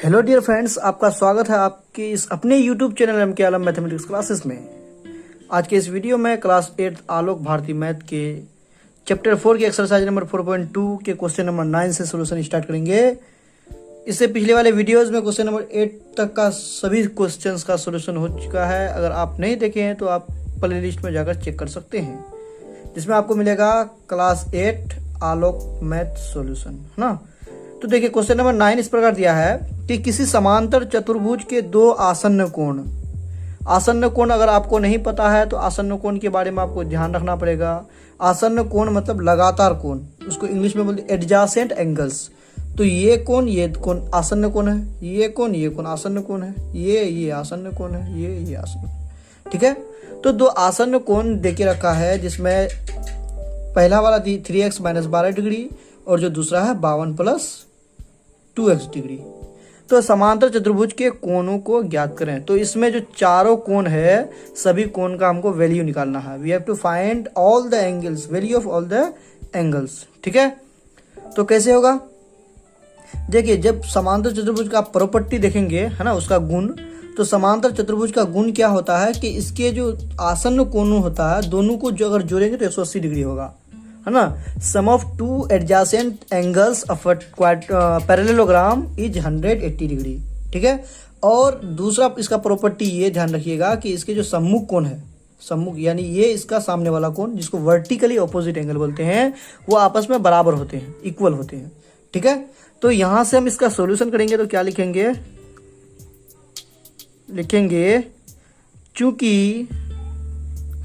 Hello dear friends, आपका स्वागत है आपके इस अपने यूट्यूब चैनल एम के आलम मैथमेटिक्स क्लासेस में। आज के इस वीडियो में क्लास 8 आलोक भारती मैथ के चैप्टर 4 के एक्सरसाइज नंबर 4.2 के क्वेश्चन नंबर 9 से सोल्यूशन स्टार्ट करेंगे। इससे पिछले वाले वीडियोस में क्वेश्चन नंबर 8 तक का सभी क्वेश्चंस का सोल्यूशन हो चुका है। अगर आप नहीं देखे हैं तो आप प्ले लिस्ट में जाकर चेक कर सकते हैं, जिसमें आपको मिलेगा क्लास 8 आलोक मैथ सोल्यूशन, है ना। तो देखिए क्वेश्चन नंबर 9 इस प्रकार दिया है कि किसी समांतर चतुर्भुज के दो आसन्न कोण अगर आपको नहीं पता है तो आसन्न कोण के बारे में आपको ध्यान रखना पड़ेगा। आसन्न कोण मतलब लगातार कोण, उसको इंग्लिश में बोलते हैं एडजासेंट एंगल्स। तो ये कोण आसन्न कोण है, ये कोण आसन्न कोण है, ये आसन्न कोण है, ये आसन्न, ठीक है। तो दो आसन्न कोण देके रखा है, जिसमें पहला वाला 3x - 12 डिग्री और जो दूसरा है 52 + 2x डिग्री। तो समांतर चतुर्भुज के कोणों को ज्ञात करें। तो इसमें जो चारों कोण है, सभी कोण का हमको वैल्यू निकालना है। We have to find all the angles, value of all the angles, ठीक है। तो कैसे होगा, देखिए जब समांतर चतुर्भुज का प्रॉपर्टी देखेंगे, है ना, उसका गुण, तो समांतर चतुर्भुज का गुण क्या होता है कि इसके जो आसन्न कोण होता है, दोनों को जो अगर जोड़ेंगे तो 180 डिग्री होगा, है ना। Sum of two adjacent angles of parallelogram is 180 degree, ठीक है। और दूसरा इसका प्रॉपर्टी ये ध्यान रखिएगा कि इसके जो सम्मुख कोण है, सम्मुख यानी ये इसका सामने वाला कोण, जिसको वर्टिकली ऑपोजिट एंगल बोलते हैं, वो आपस में बराबर होते हैं, इक्वल होते हैं, ठीक है। तो यहां से हम इसका सॉल्यूशन करेंगे तो क्या लिखेंगे, चूंकि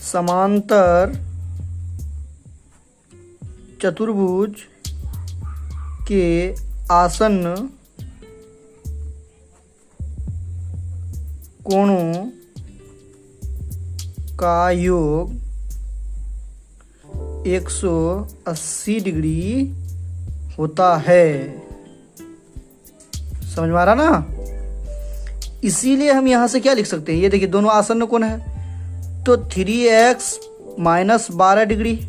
समांतर चतुर्भुज के आसन्न कोणों का योग 180 डिग्री होता है। समझ में आ रहा ना। इसीलिए हम यहां से क्या लिख सकते हैं, ये देखिए दोनों आसन्न कोण है, तो 3x - 12 डिग्री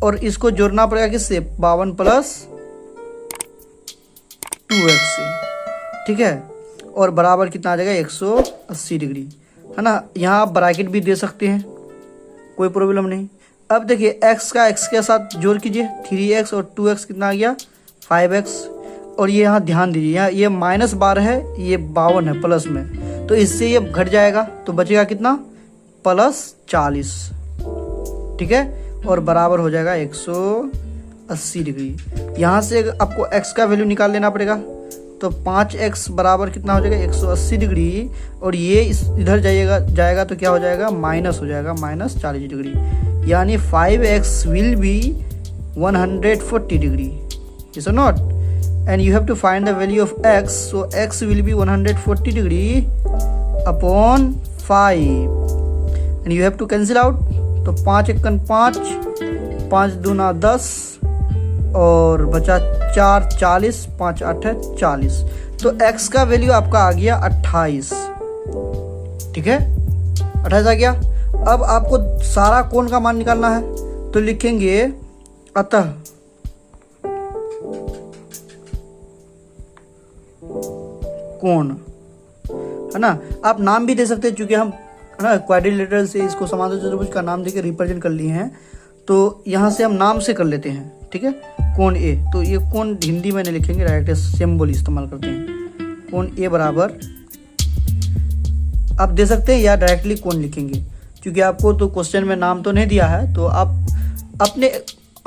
और इसको जोड़ना पड़ेगा किससे, 52 + 2x से, ठीक है। और बराबर कितना आ जाएगा, 180 डिग्री, है ना। यहाँ आप ब्रैकेट भी दे सकते हैं, कोई प्रॉब्लम नहीं। अब देखिए x का x के साथ जोड़ कीजिए, 3x और 2x कितना आ गया, 5x। और ये यहाँ ध्यान दीजिए, यहाँ ये -12 है, ये 52 है प्लस में, तो इससे ये घट जाएगा तो बचेगा कितना, +40, ठीक है। और बराबर हो जाएगा 180 डिग्री। यहाँ से आपको x का वैल्यू निकाल लेना पड़ेगा, तो 5x बराबर कितना हो जाएगा, 180 डिग्री। और ये इधर जाएगा तो क्या हो जाएगा, माइनस हो जाएगा, -40 डिग्री, यानी 5x will be 140 degree, yes और not. And you have to find the value of x, so x will be 140 degree upon 5 and you have to cancel out. तो 5 × 5, 5 दूना 10 और बचा 4, 40, 5 8 40। तो x का वैल्यू आपका आ गया 28, ठीक है, 28 आ गया। अब आपको सारा कोण का मान निकालना है, तो लिखेंगे अतः कोण, है ना। आप नाम भी दे सकते हैं, चूंकि हम, है ना, क्वाड्रिलेटरल से इसको समांतर चतुर्भुज का नाम देके रिप्रेजेंट कर लिए हैं, तो यहाँ से हम नाम से कर लेते हैं, ठीक है। कोण ए, तो ये कोण हिंदी में नहीं लिखेंगे, डायरेक्ट सिंबल इस्तेमाल करते हैं। कोण ए बराबर आप दे सकते हैं या डायरेक्टली कोण लिखेंगे, क्योंकि आपको तो क्वेश्चन में नाम तो नहीं दिया है, तो आप अपने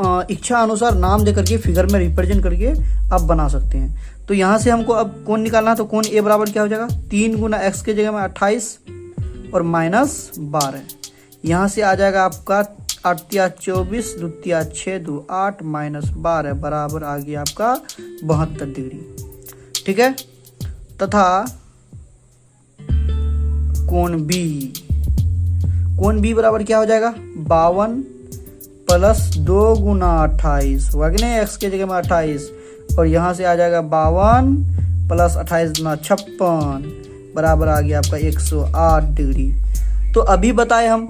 इच्छा अनुसार नाम दे करके फिगर में रिप्रेजेंट करके आप बना सकते हैं। तो यहाँ से हमको अब कोण निकालना है, तो कोण ए बराबर क्या हो जाएगा, 3 × x के जगह में 28 और -12। यहाँ से आ जाएगा आपका 8 × 24, 2 × 6, 2 8 -12 बराबर आ गया आपका 72 डिग्री, ठीक है। तथा कोण बी बराबर क्या हो जाएगा, 52 + 2 × 28 होगा कि नहीं, x के जगह में 28, और यहाँ से आ जाएगा 52 + 28 × 56 बराबर आ गया आपका 108 डिग्री। तो अभी बताए हम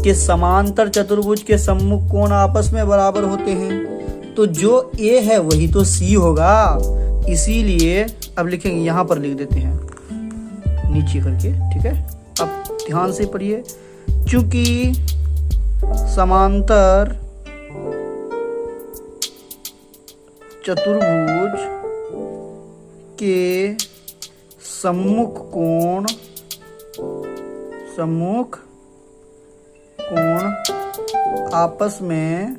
कि समांतर चतुर्भुज के सम्मुख कोण आपस में बराबर होते हैं, तो जो A है वही तो C होगा, इसीलिए अब लिखेंगे, यहाँ पर लिख देते हैं नीचे करके, ठीक है। अब ध्यान से पढ़िए, चूंकि समांतर चतुर्भुज के सम्मुख कोण आपस में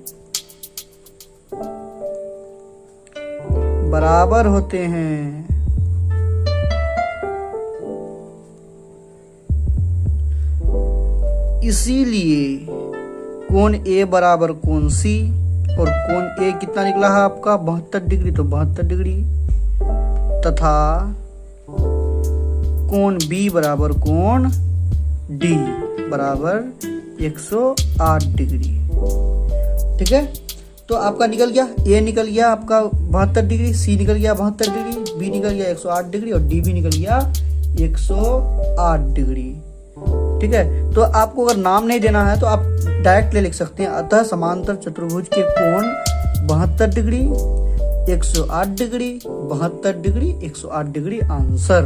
बराबर होते हैं, इसीलिए कोण ए बराबर कोण सी, और कोण ए कितना निकला है आपका 72 डिग्री, तो 72 डिग्री, तथा कोण बी बराबर कोण डी बराबर 108 डिग्री, ठीक है। तो आपका निकल गया, ए निकल गया आपका 72 डिग्री, सी निकल गया 72 डिग्री, बी निकल गया 108 डिग्री और डी भी निकल गया 108 डिग्री, ठीक है। तो आपको अगर नाम नहीं देना है तो आप डायरेक्ट लिख सकते हैं, अतः समांतर चतुर्भुज के कोण 72 degree, 108 degree, 72 degree, 108 degree answer,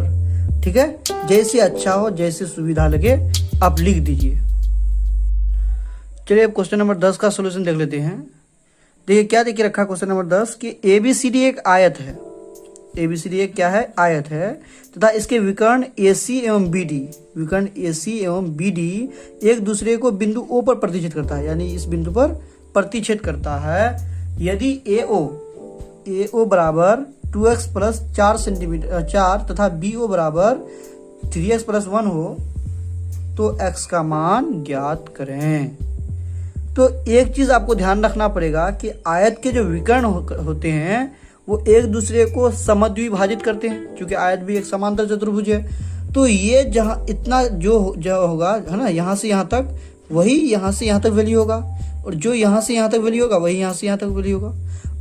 ठीक है। जैसे अच्छा हो, जैसे सुविधा लगे आप लिख दीजिए। चलिए अब क्वेश्चन नंबर 10 का सॉल्यूशन देख लेते हैं। देखिए क्या देखिए रखा क्वेश्चन नंबर 10 कि ABCD एक आयत है, ABCD एक क्या है, आयत है, तथा इसके विकर्ण AC एवं BD एक दूसरे को बिंदु O पर प्रतिच्छेद करता है, यानी इस बिंदु पर प्रतिच्छेद करता है। यदि AO बराबर 2x प्लस 4 तथा BO बराबर 3x प्लस 1 हो तो x का मान ज्ञात करें। तो एक चीज आपको ध्यान रखना पड़ेगा कि आयत के जो विकर्ण होते हैं वो एक दूसरे को समद्विभाजित करते हैं, क्योंकि आयत भी एक समांतर चतुर्भुज है। तो ये जहाँ इतना जो होगा है ना, यहाँ से यहाँ तक, वही यहाँ से यहाँ तक वैल्यू होगा, और जो यहाँ से यहाँ तक वैल्यू होगा वही यहाँ से यहाँ तक वैल्यू होगा।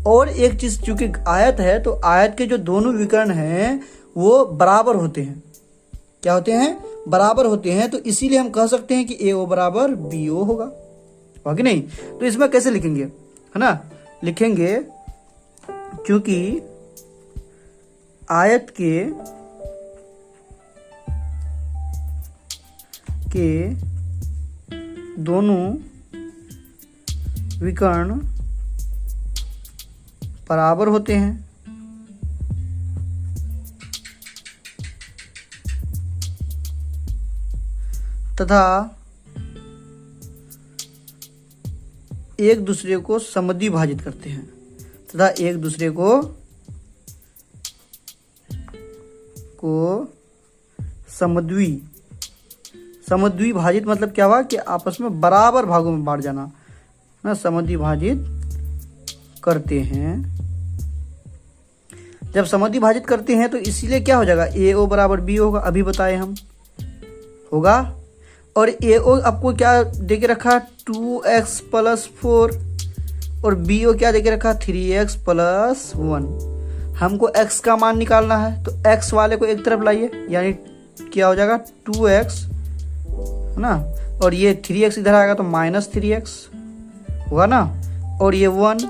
और एक चीज, चूंकि आयत है तो आयत के जो दोनों विकर्ण हैं वो बराबर होते हैं, क्या होते हैं, बराबर होते हैं। तो इसीलिए हम कह सकते हैं कि AO बराबर BO होगा कि नहीं। तो इसमें कैसे लिखेंगे, है ना, लिखेंगे क्योंकि आयत के दोनों विकर्ण बराबर होते हैं तथा एक दूसरे को समद्विभाजित करते हैं, तथा एक दूसरे को समद्विभाजित मतलब क्या हुआ कि आपस में बराबर भागों में बांट जाना ना, समद्विभाजित करते हैं। जब समद्विभाजित करते हैं तो इसीलिए क्या हो जाएगा, AO बराबर B होगा, अभी बताए हम, होगा। और AO आपको क्या देके रखा, 2x प्लस 4, और BO क्या देके रखा, 3x प्लस 1। हमको x का मान निकालना है, तो x वाले को एक तरफ लाइए, यानी क्या हो जाएगा 2x, है ना, और ये 3x इधर आएगा तो माइनस 3x होगा ना, और ये 1,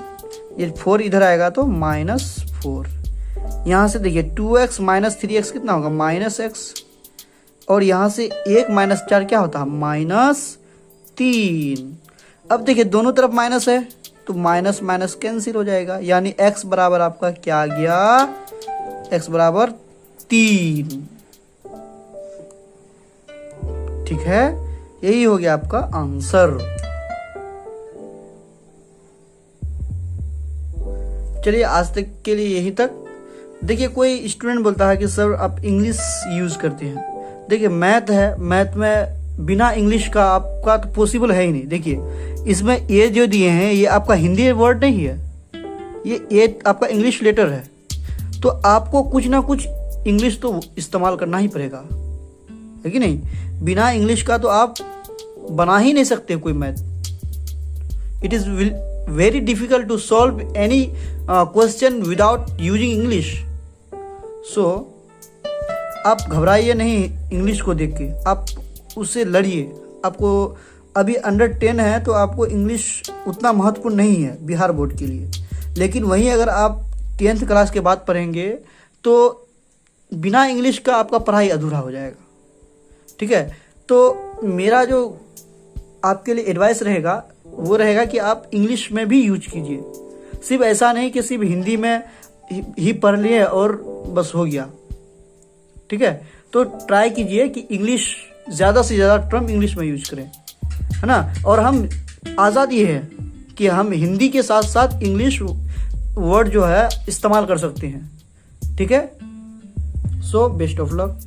ये 4 इधर आएगा तो माइनस 4। यहाँ से देखिए 2x माइनस 3x कितना होगा, माइनस x, और यहाँ से 1 माइनस 4 क्या होता है, माइनस 3। अब देखिए दोनों तरफ माइनस है तो माइनस माइनस कैंसिल हो जाएगा, यानी x बराबर आपका क्या आ गया, x बराबर 3, ठीक है। यही हो गया आपका आंसर। चलिए आज तक के लिए यहीं तक। देखिए कोई स्टूडेंट बोलता है कि सर आप इंग्लिश यूज करते हैं, देखिए मैथ है, मैथ में बिना इंग्लिश का आपका तो पॉसिबल है ही नहीं। देखिए इसमें ये जो दिए हैं ये आपका हिंदी वर्ड नहीं है, ये आपका इंग्लिश लेटर है, तो आपको कुछ ना कुछ इंग्लिश तो इस्तेमाल करना ही पड़ेगा, है कि नहीं। बिना इंग्लिश का तो आप बना ही नहीं सकते कोई math. It is very difficult to solve any question without using English. So आप घबराइए नहीं इंग्लिश को देख के, आप उससे लड़िए। आपको अभी अंडर 10 है तो आपको इंग्लिश उतना महत्वपूर्ण नहीं है बिहार बोर्ड के लिए, लेकिन वहीं अगर आप 10th क्लास के बाद पढ़ेंगे तो बिना इंग्लिश का आपका पढ़ाई अधूरा हो जाएगा। ठीक है, तो मेरा जो आपके लिए एडवाइस रहेगा वो रहेगा कि आप इंग्लिश में भी यूज कीजिए। सिर्फ ऐसा नहीं कि सिर्फ हिंदी में ही पढ़ लिए और बस हो गया। ठीक है, तो ट्राई कीजिए कि इंग्लिश ज़्यादा से ज़्यादा टर्म इंग्लिश में यूज करें, है ना। और हम आज़ादी है कि हम हिंदी के साथ साथ इंग्लिश वर्ड जो है इस्तेमाल कर सकते हैं। ठीक है, सो बेस्ट ऑफ लक।